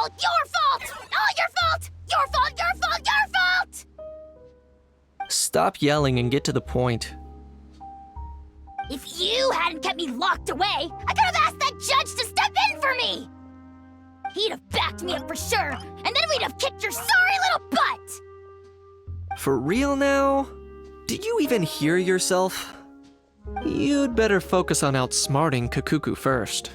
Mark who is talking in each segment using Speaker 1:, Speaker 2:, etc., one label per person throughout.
Speaker 1: fault! Your fault! All your fault! Your fault! Your fault! Your fault!
Speaker 2: Stop yelling and get to the point.
Speaker 1: If you hadn't kept me locked away, I could have asked that judge to step in for me! He'd have backed me up for sure, and then we'd have kicked your sorry little butt!
Speaker 2: For real now? Did you even hear yourself? You'd better focus on outsmarting Kakuku first.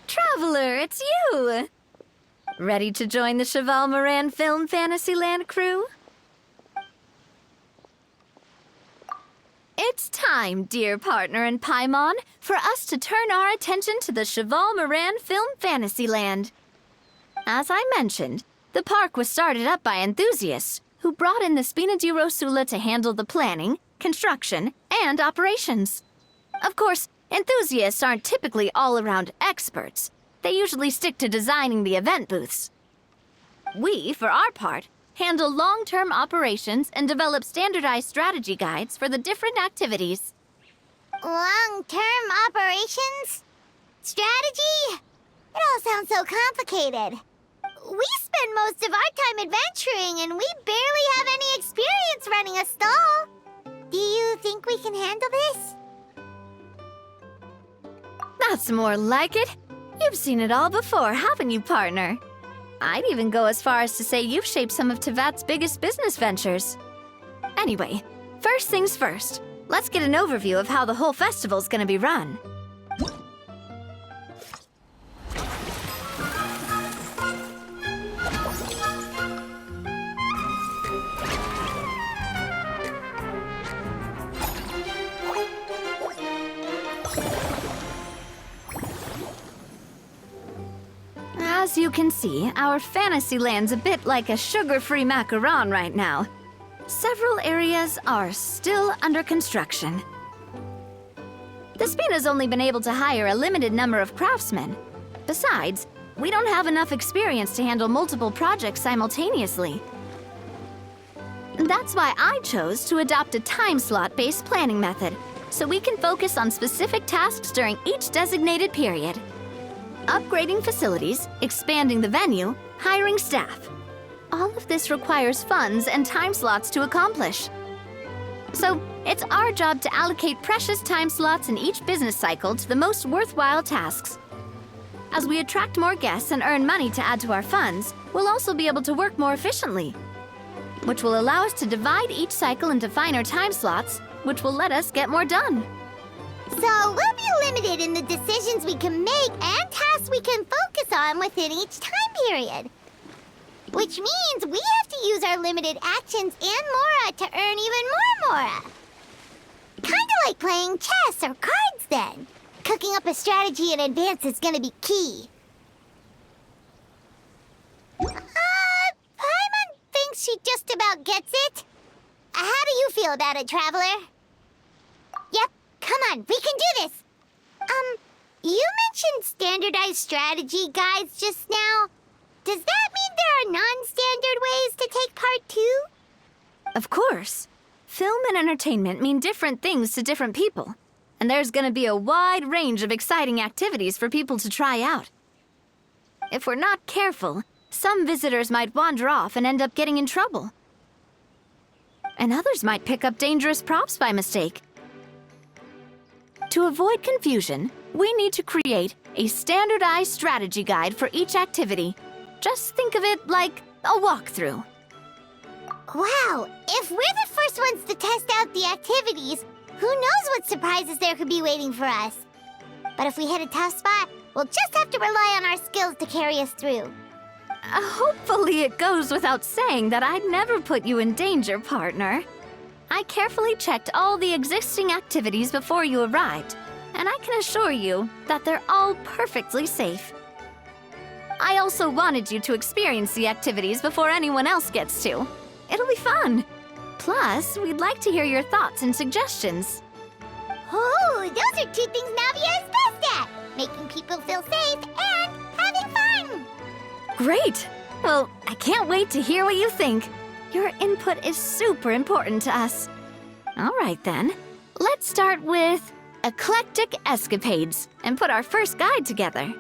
Speaker 3: Traveler, it's you! Ready to join the Chevalmarine Film Fantasyland crew? It's time, dear partner in Paimon, for us to turn our attention to the Chevalmarine Film Fantasyland. As I mentioned, the park was started up by enthusiasts who brought in the Spina di Rosula to handle the planning, construction, and operations. Of course, enthusiasts aren't typically all-around experts. They usually stick to designing the event booths. We, for our part, handle long-term operations and develop standardized strategy guides for the different activities.
Speaker 4: Long-term operations? Strategy? It all sounds so complicated. We spend most of our time adventuring, and we barely have any experience running a stall. Do you think we can handle this?
Speaker 3: That's more like it. You've seen it all before, haven't you, partner? I'd even go as far as to say you've shaped some of Tevat's biggest business ventures. Anyway, first things first. Let's get an overview of how the whole festival's gonna be run. As you can see, our Fantasyland's a bit like a sugar-free macaron right now. Several areas are still under construction. The Spina's only been able to hire a limited number of craftsmen. Besides, we don't have enough experience to handle multiple projects simultaneously. That's why I chose to adopt a time slot-based planning method, so we can focus on specific tasks during each designated period. Upgrading facilities, expanding the venue, hiring staff. All of this requires funds and time slots to accomplish. So, it's our job to allocate precious time slots in each business cycle to the most worthwhile tasks. As we attract more guests and earn money to add to our funds, we'll also be able to work more efficiently, which will allow us to divide each cycle into finer time slots, which will let us get more done.
Speaker 4: So we'll be limited in the decisions we can make and tasks we can focus on within each time period. Which means we have to use our limited actions and Mora to earn even more Mora. Kinda like playing chess or cards then. Cooking up a strategy in advance is gonna be key. Paimon thinks she just about gets it. How do you feel about it, Traveler? Yep. Come on, we can do this! You mentioned standardized strategy guides just now. Does that mean there are non-standard ways to take part too?
Speaker 3: Of course. Film and entertainment mean different things to different people, and there's gonna be a wide range of exciting activities for people to try out. If we're not careful, some visitors might wander off and end up getting in trouble. And others might pick up dangerous props by mistake. To avoid confusion, we need to create a standardized strategy guide for each activity. Just think of it like a walkthrough.
Speaker 4: Wow, if we're the first ones to test out the activities, who knows what surprises there could be waiting for us? But if we hit a tough spot, We'll just have to rely on our skills to carry us through.
Speaker 3: Hopefully it goes without saying that I'd never put you in danger, partner. I carefully checked all the existing activities before you arrived, and I can assure you that they're all perfectly safe. I also wanted you to experience the activities before anyone else gets to. It'll be fun. Plus, we'd like to hear your thoughts and suggestions.
Speaker 4: Oh, those are two things Navia is best at. Making people feel safe and having fun.
Speaker 3: Great! Well, I can't wait to hear what you think. Your input is super important to us. All right then, let's start with eclectic escapades and put our first guide together.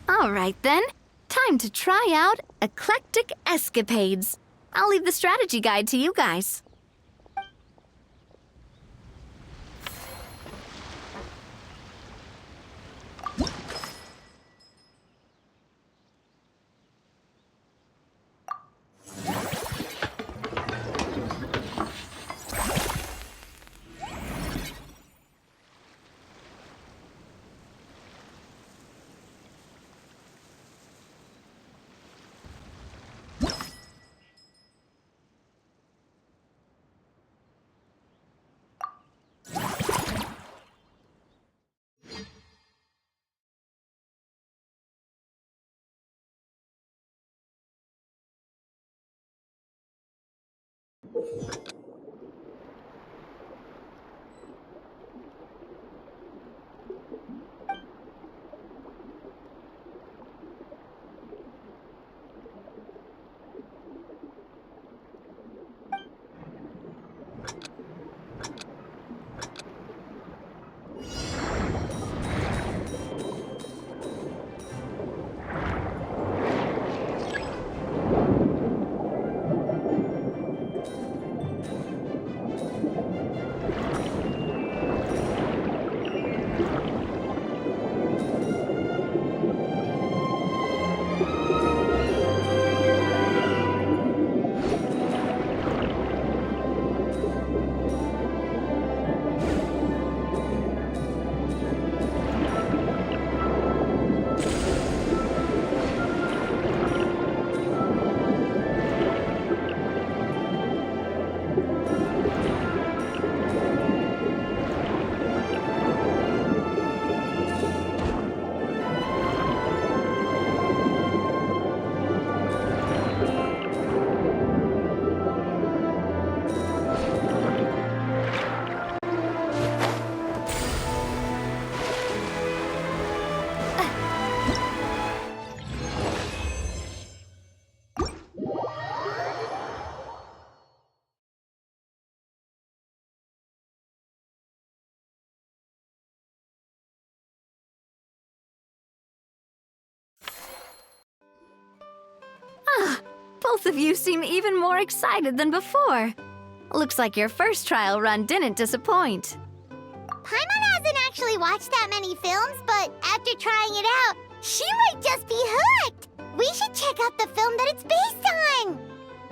Speaker 3: All right then, time to try out eclectic escapades. I'll leave the strategy guide to you guys. Both of you seem even more excited than before. Looks like your first trial run didn't disappoint.
Speaker 4: Paimon hasn't actually watched that many films, but after trying it out, she might just be hooked. We should check out the film that it's based on.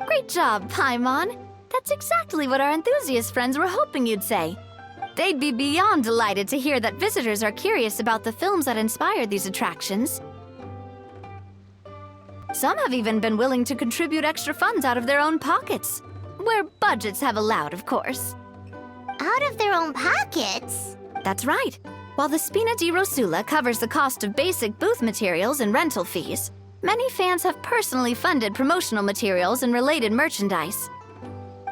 Speaker 3: Great job, Paimon. That's exactly what our enthusiast friends were hoping you'd say. They'd be beyond delighted to hear that visitors are curious about the films that inspired these attractions. Some have even been willing to contribute extra funds out of their own pockets. Where budgets have allowed, of course.
Speaker 4: Out of their own pockets?
Speaker 3: That's right. While the Spina di Rosula covers the cost of basic booth materials and rental fees, many fans have personally funded promotional materials and related merchandise.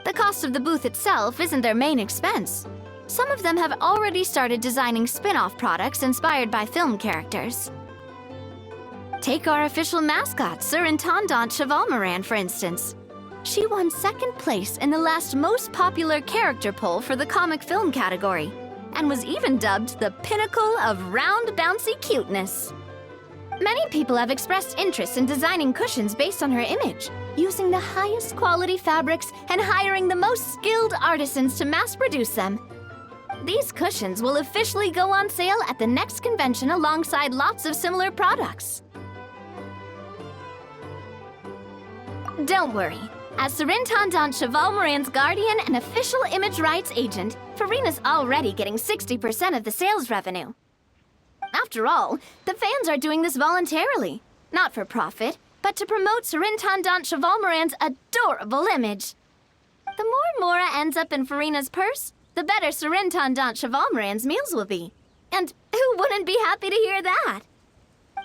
Speaker 3: The cost of the booth itself isn't their main expense. Some of them have already started designing spin-off products inspired by film characters. Take our official mascot, Surintendant Chevalmarine, for instance. She won second place in the last most popular character poll for the comic film category, and was even dubbed the pinnacle of round, bouncy cuteness. Many people have expressed interest in designing cushions based on her image, using the highest quality fabrics and hiring the most skilled artisans to mass produce them. These cushions will officially go on sale at the next convention alongside lots of similar products. Don't worry. As Surintendant Chevalmarine's guardian and official image rights agent, Furina's already getting 60% of the sales revenue. After all, the fans are doing this voluntarily, not for profit, but to promote Surintendant Chevalmarine's adorable image. The more Mora ends up in Furina's purse, the better Surintendant Chevalmarine's meals will be. And who wouldn't be happy to hear that?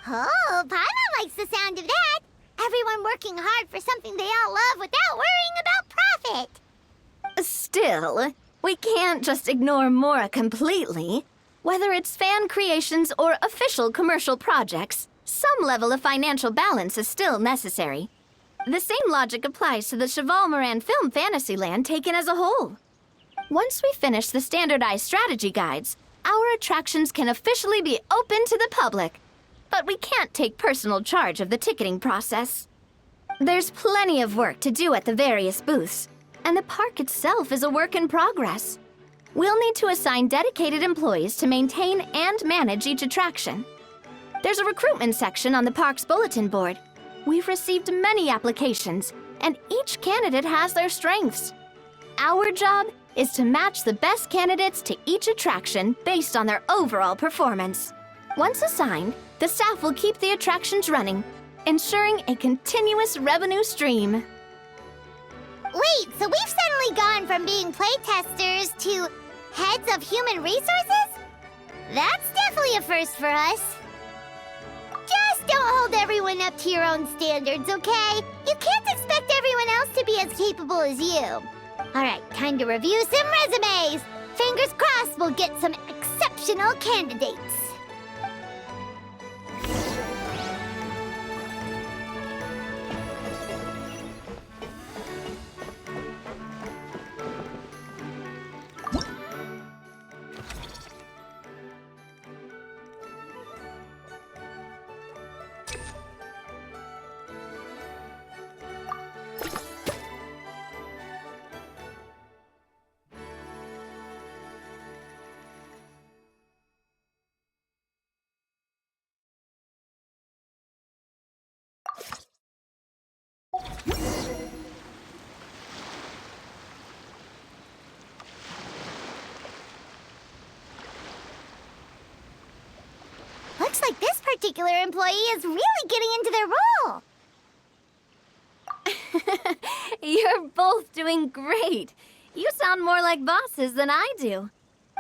Speaker 4: Oh, Paimon likes the sound of that. Everyone working hard for something they all love without worrying about profit.
Speaker 3: Still, we can't just ignore Mora completely. Whether it's fan creations or official commercial projects, some level of financial balance is still necessary. The same logic applies to the Chevalmarine Film Fantasyland taken as a whole. Once we finish the standardized strategy guides, our attractions can officially be open to the public. But we can't take personal charge of the ticketing process. There's plenty of work to do at the various booths, and the park itself is a work in progress. We'll need to assign dedicated employees to maintain and manage each attraction. There's a recruitment section on the park's bulletin board. We've received many applications, and each candidate has their strengths. Our job is to match the best candidates to each attraction based on their overall performance. Once assigned, the staff will keep the attractions running, ensuring a continuous revenue stream.
Speaker 4: Wait, so we've suddenly gone from being playtesters to heads of human resources? That's definitely a first for us. Just don't hold everyone up to your own standards, okay? You can't expect everyone else to be as capable as you. All right, time to review some resumes. Fingers crossed we'll get some exceptional candidates. Looks like this particular employee is really getting into their role.
Speaker 3: You're both doing great. You sound more like bosses than I do.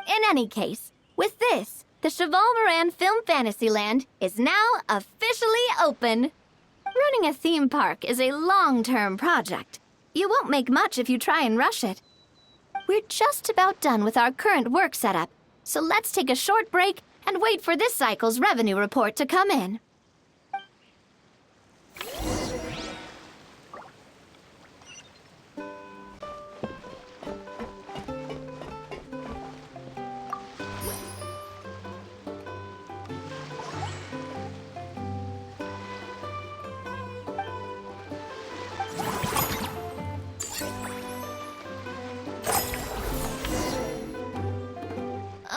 Speaker 3: In any case, with this, the Chevalmarine Film Fantasyland is now officially open. Running a theme park is a long-term project. You won't make much if you try and rush it. We're just about done with our current work setup, so let's take a short break and wait for this cycle's revenue report to come in.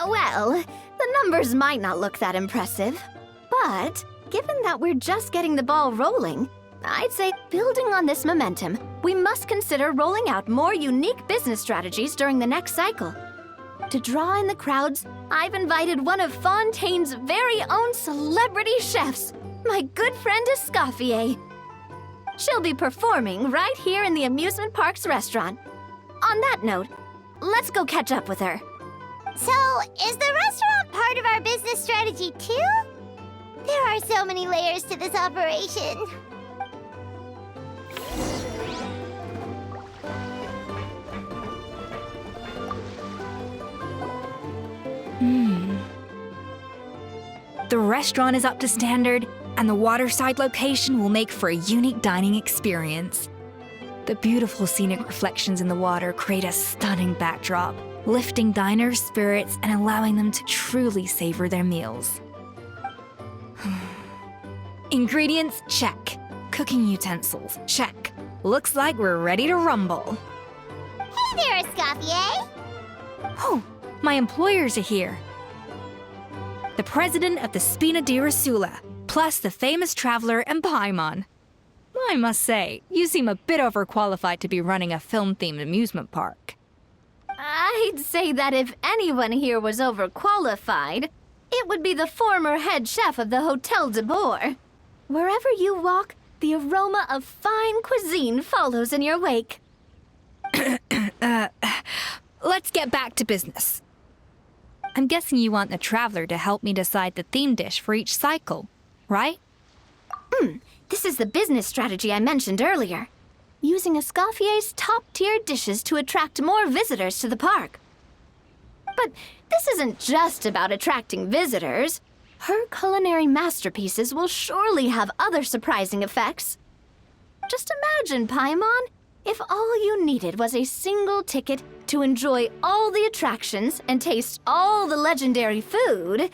Speaker 3: Well, the numbers might not look that impressive, but given that we're just getting the ball rolling, I'd say building on this momentum, we must consider rolling out more unique business strategies during the next cycle. To draw in the crowds, I've invited one of Fontaine's very own celebrity chefs, my good friend Eschoffier. She'll be performing right here in the amusement park's restaurant. On that note, let's go catch up with her.
Speaker 4: So, is the restaurant part of our business strategy too? There are so many layers to this operation.
Speaker 5: The restaurant is up to standard, and the waterside location will make for a unique dining experience. The beautiful scenic reflections in the water create a stunning backdrop, lifting diners' spirits and allowing them to truly savor their meals. Ingredients, check. Cooking utensils, check. Looks like we're ready to rumble.
Speaker 4: Hey there, Eschoffier!
Speaker 5: Oh, My employers are here. The president of the Spina di Rosula, plus the famous traveler and Paimon. I must say, you seem a bit overqualified to be running a film-themed amusement park.
Speaker 3: I'd say that if anyone here was overqualified, it would be the former head chef of the Hotel de Boer. Wherever you walk, the aroma of fine cuisine follows in your wake.
Speaker 5: Let's get back to business. I'm guessing you want the traveler to help me decide the theme dish for each cycle, right?
Speaker 3: This is the business strategy I mentioned earlier. Using Escoffier's top-tier dishes to attract more visitors to the park. But this isn't just about attracting visitors. Her culinary masterpieces will surely have other surprising effects. Just imagine, Paimon, if all you needed was a single ticket to enjoy all the attractions and taste all the legendary food.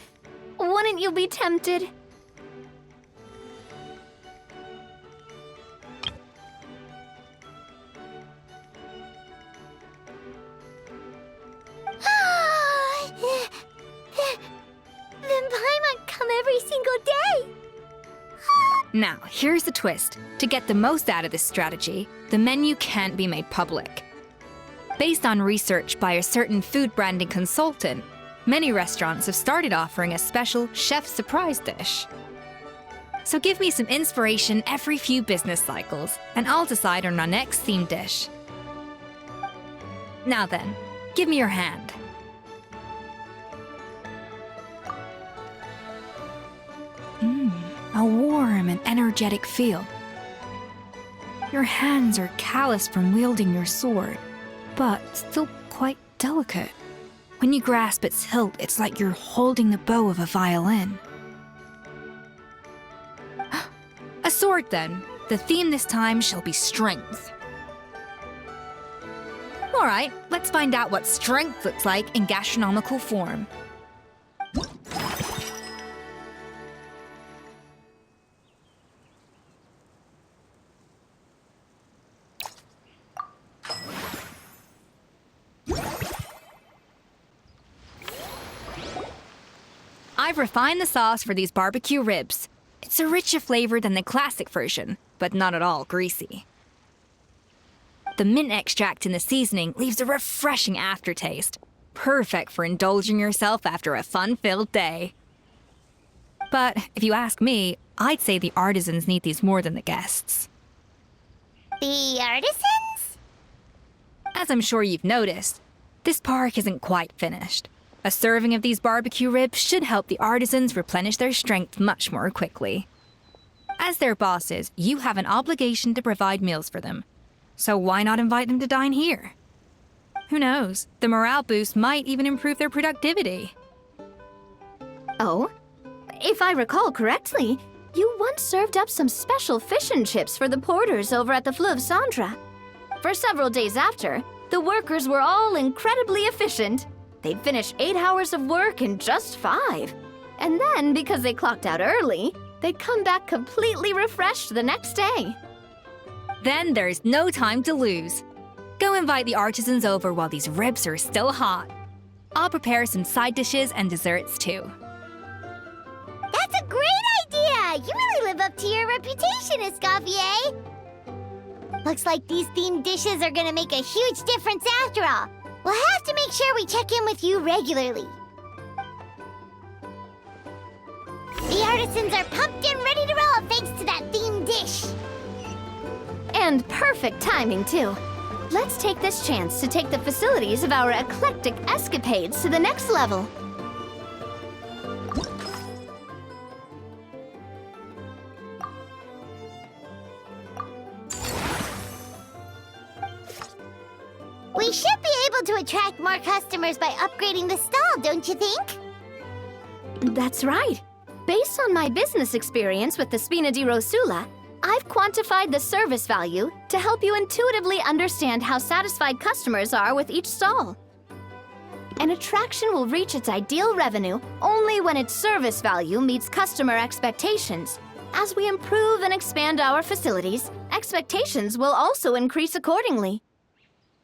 Speaker 3: Wouldn't you be tempted?
Speaker 4: Then Paimon come every single day.
Speaker 5: Now, here's the twist. To get the most out of this strategy, the menu can't be made public. Based on research by a certain food branding consultant, many restaurants have started offering a special chef surprise dish. So give me some inspiration every few business cycles, and I'll decide on our next theme dish. Now then, give me your hand. A warm and energetic feel. Your hands are calloused from wielding your sword, but still quite delicate. When you grasp its hilt, it's like you're holding the bow of a violin. A sword, then. The theme this time shall be strength. All right, let's find out what strength looks like in gastronomical form. I've refined the sauce for these barbecue ribs. It's a richer flavor than the classic version, but not at all greasy. The mint extract in the seasoning leaves a refreshing aftertaste, perfect for indulging yourself after a fun-filled day. But if you ask me, I'd say the artisans need these more than the guests.
Speaker 4: The artisans?
Speaker 5: As I'm sure you've noticed, this park isn't quite finished. A serving of these barbecue ribs should help the artisans replenish their strength much more quickly. As their bosses, you have an obligation to provide meals for them. So why not invite them to dine here? Who knows? The morale boost might even improve their productivity.
Speaker 3: Oh? If I recall correctly, you once served up some special fish and chips for the porters over at the Fleuve Sandra. For several days after, the workers were all incredibly efficient. They'd finish 8 hours of work in just 5. And then, because they clocked out early, they'd come back completely refreshed the next day.
Speaker 5: Then there's no time to lose. Go invite the artisans over while these ribs are still hot. I'll prepare some side dishes and desserts too.
Speaker 4: That's a great idea! You really live up to your reputation, Escoffier! Looks like these themed dishes are gonna make a huge difference after all. We'll have to make sure we check in with you regularly. The artisans are pumped and ready to roll thanks to that themed dish.
Speaker 3: And perfect timing, too. Let's take this chance to take the facilities of our eclectic escapades to the next level.
Speaker 4: We should be able to attract more customers by upgrading the stall, don't you think?
Speaker 3: That's right. Based on my business experience with the Spina di Rosula, I've quantified the service value to help you intuitively understand how satisfied customers are with each stall. An attraction will reach its ideal revenue only when its service value meets customer expectations. As we improve and expand our facilities, expectations will also increase accordingly.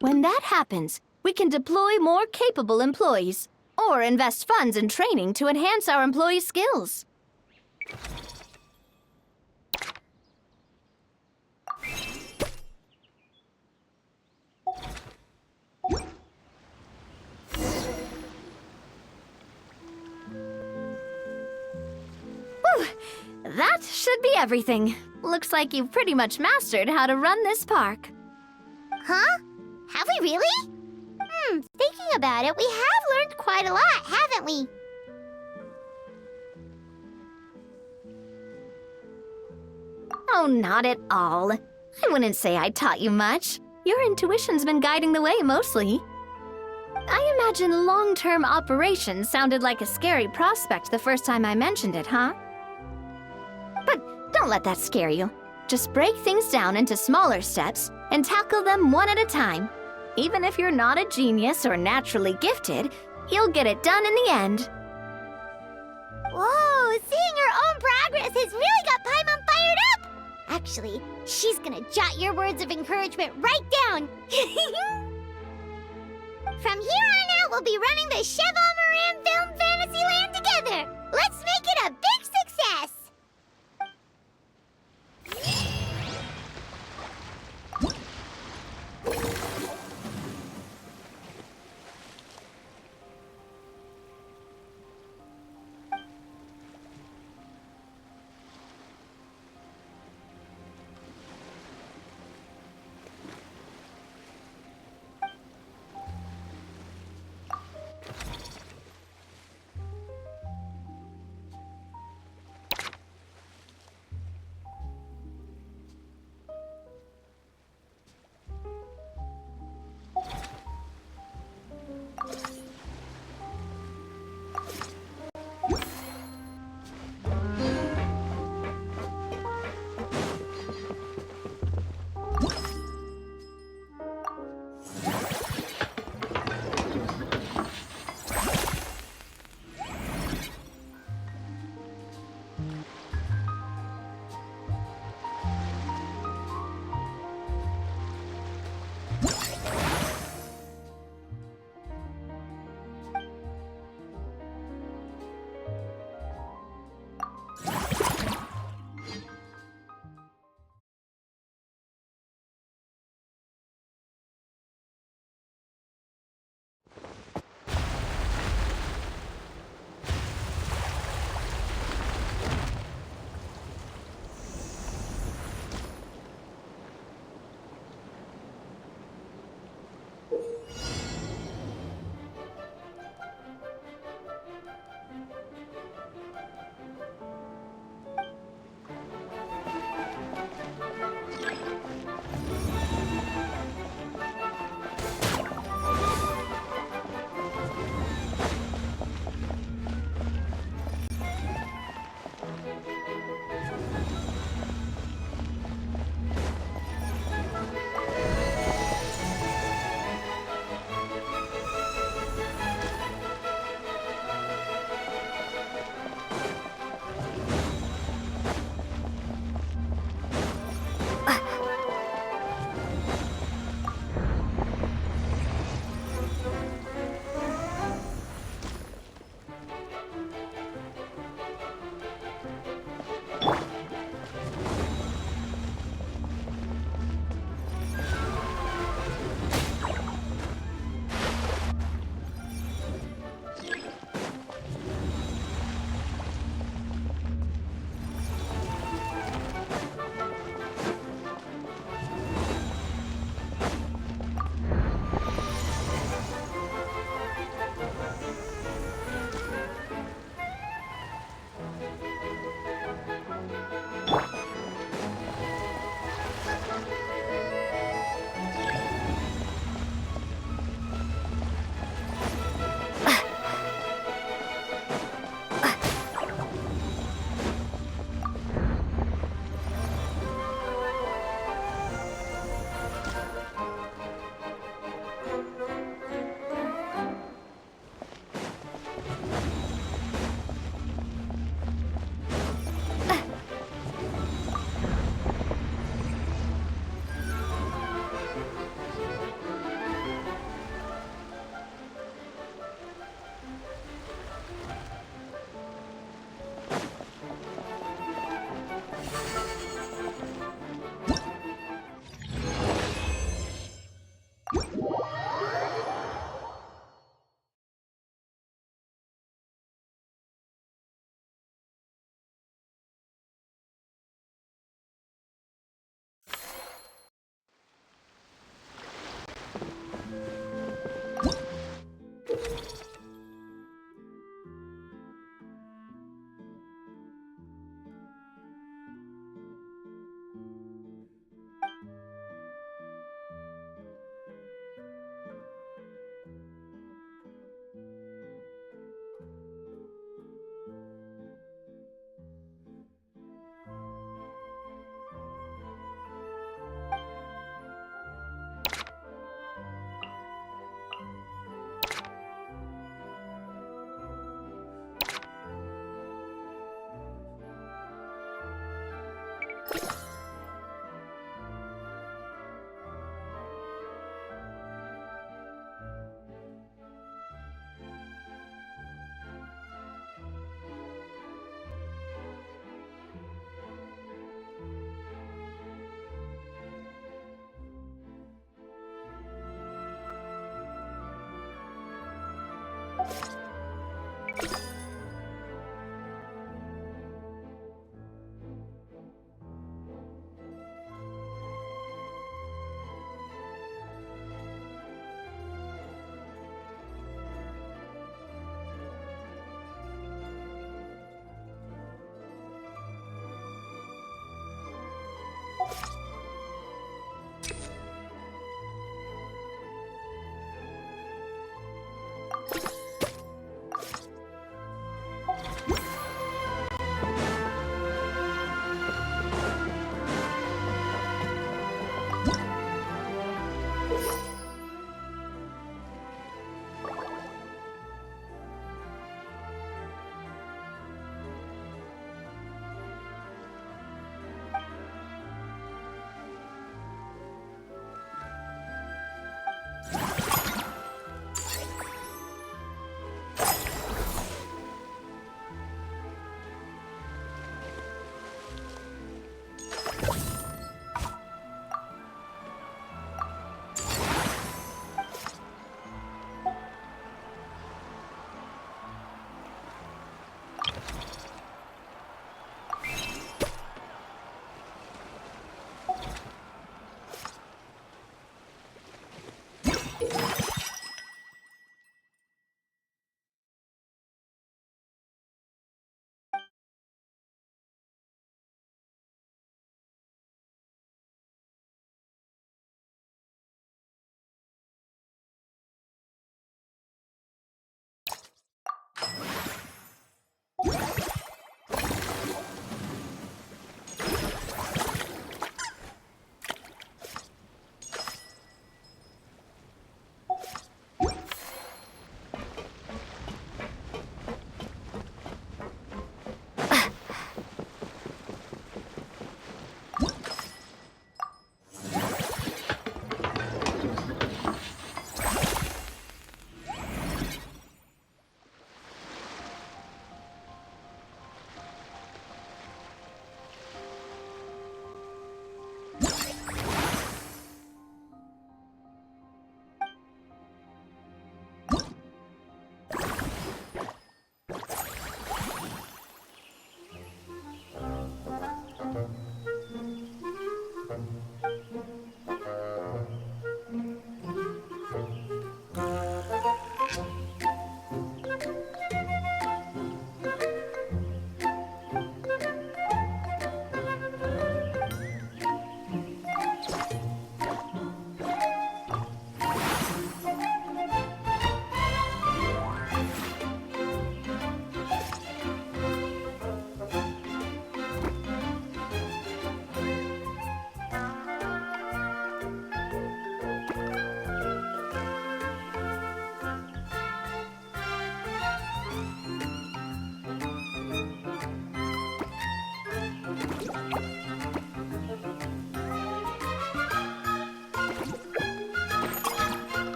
Speaker 3: When that happens, we can deploy more capable employees or invest funds in training to enhance our employees' skills. Whew, that should be everything. Looks like you've pretty much mastered how to run this park.
Speaker 4: Huh? Have we really? Thinking about it, we have learned quite a lot, haven't we?
Speaker 3: Oh, not at all. I wouldn't say I taught you much. Your intuition's been guiding the way mostly. I imagine long-term operations sounded like a scary prospect the first time I mentioned it, huh? But don't let that scare you. Just break things down into smaller steps and tackle them one at a time. Even if you're not a genius or naturally gifted, you'll get it done in the end.
Speaker 4: Whoa, seeing her own progress has really got Paimon fired up! Actually, she's gonna jot your words of encouragement right down. From here on out, we'll be running the Chevalmarine Film Fantasyland together. Let's make it a big success!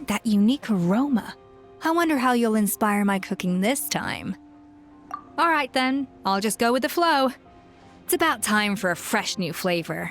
Speaker 5: That unique aroma. I wonder how you'll inspire my cooking this time. All right then, I'll just go with the flow. It's about time for a fresh new flavor.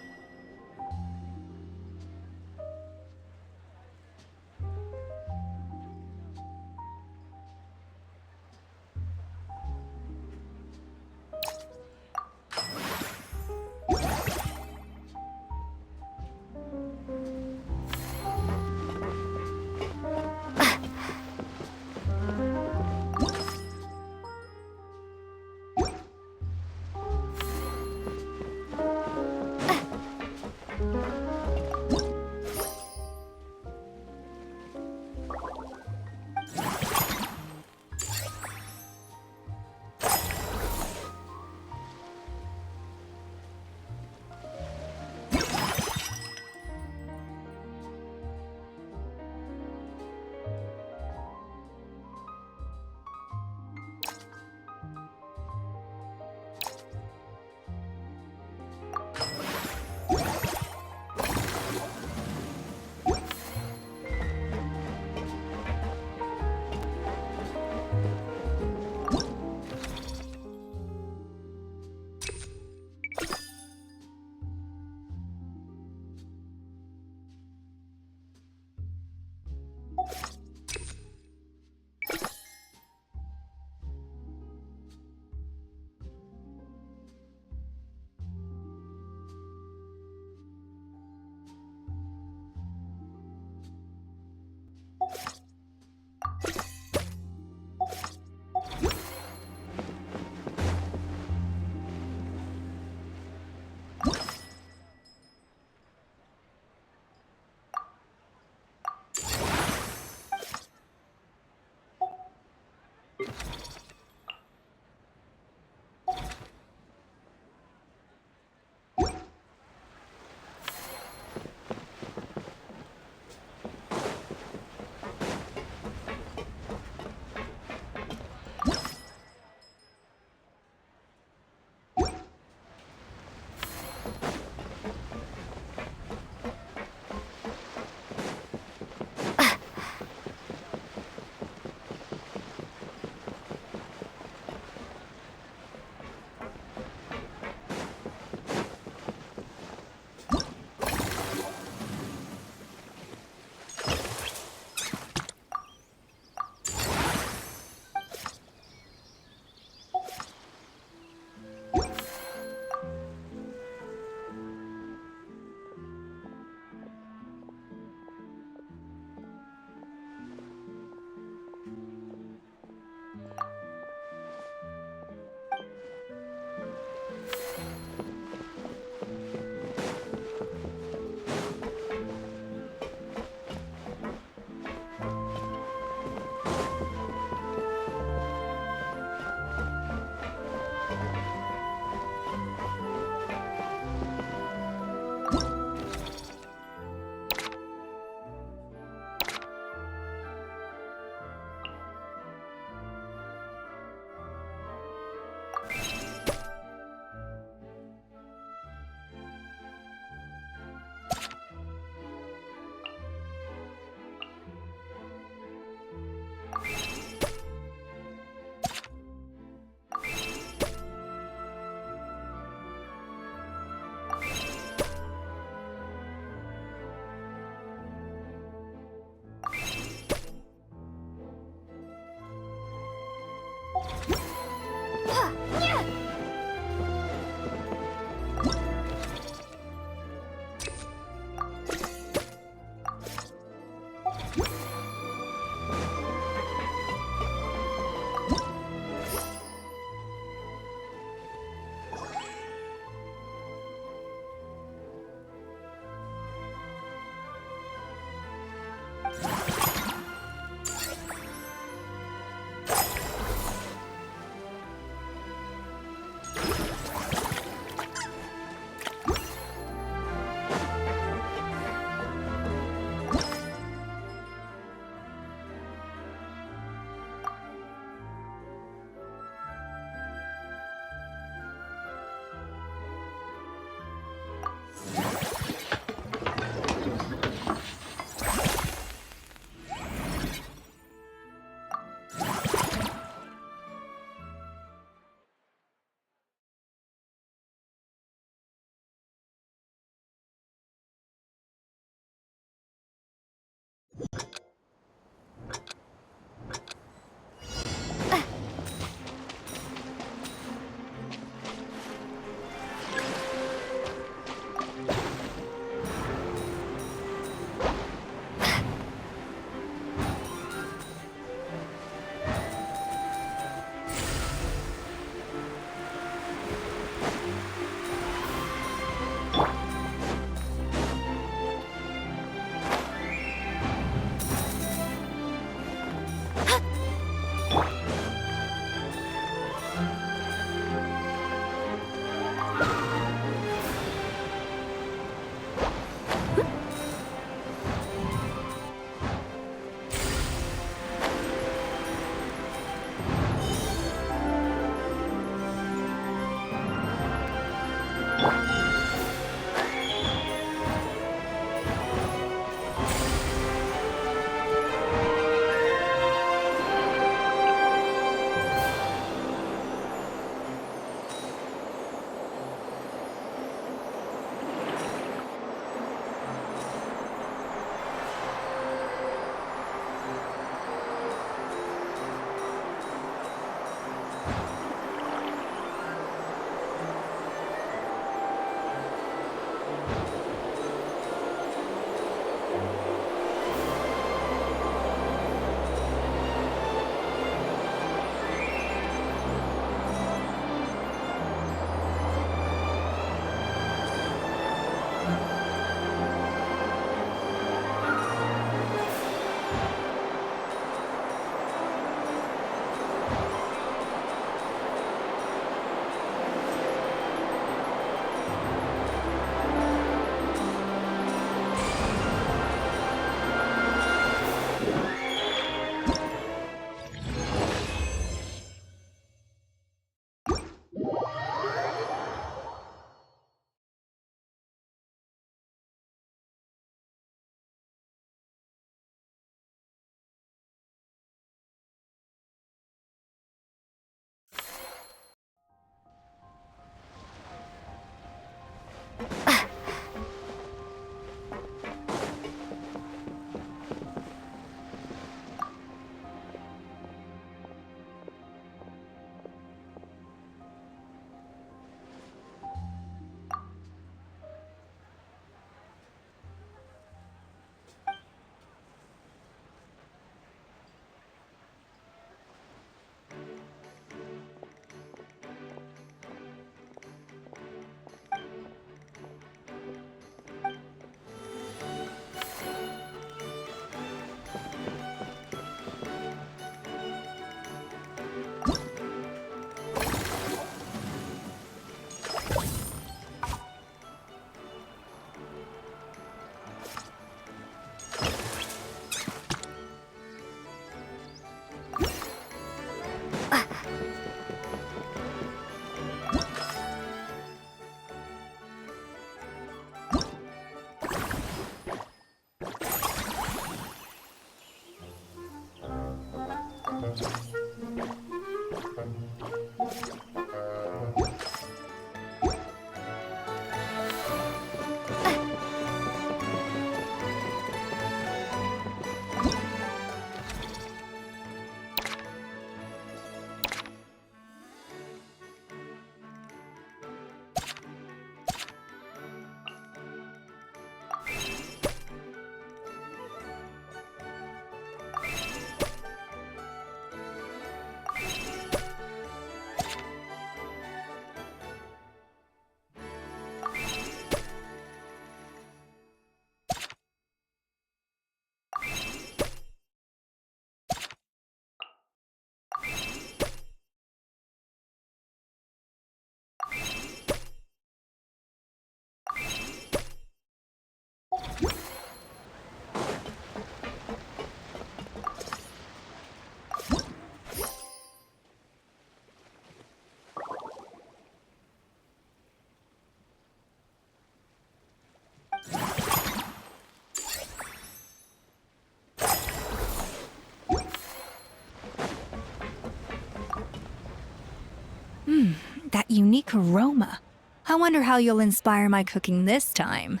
Speaker 5: That unique aroma. I wonder how you'll inspire my cooking this time.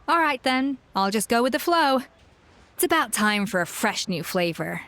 Speaker 5: All right then, I'll just go with the flow. It's about time for a fresh new flavor.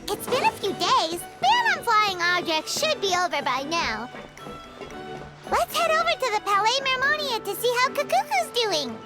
Speaker 4: It's been a few days. Ban on flying objects should be over by now. Let's head over to the Palais Mermonia to see how Kakuku's doing.